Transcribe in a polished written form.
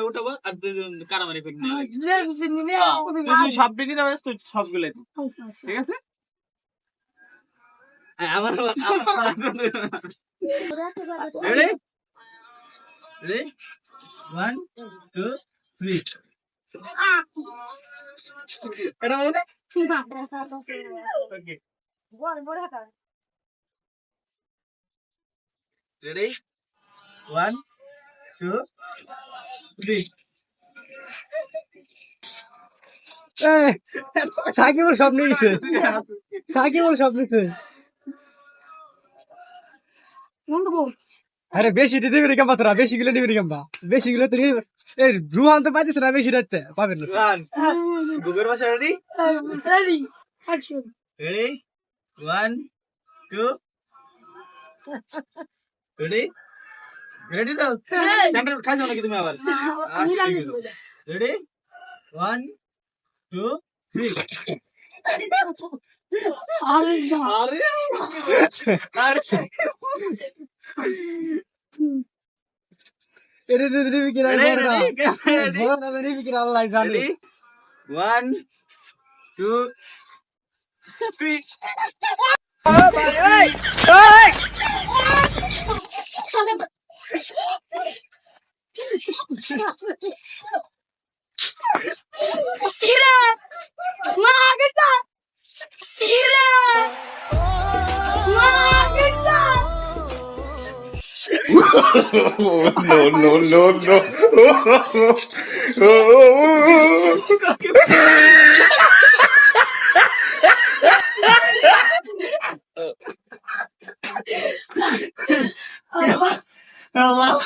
উঠাবো আর দুজন কারামারি করে তুই সব বিক্রি দেবে তুই সবগুলো ঠিক আছে আমার রেডি রেডি 1 2 3 এটা বলে ওকে রেডি 1 2 3 সাকিবুল সব নিয়েছে সাকিবুল সব নিয়েছে আরে বেশি দিতে দিবি কেমবা তোরা বেশি গুলো দিবি কেমবা বেশি গুলো তুই এই রুহান তো পাইছিস না বেশি রাখতে পাবেন না গুগের ভাষা ready Ready. Action. Ready 1 2 ready ready তো সেন্টার খাই যাও নাকি তুমি আবার রেডি 1 2 3 আরে এরে দিবি কি না বড় না দিবি কি আল্লাহ জানে 1 2 3 No. Allah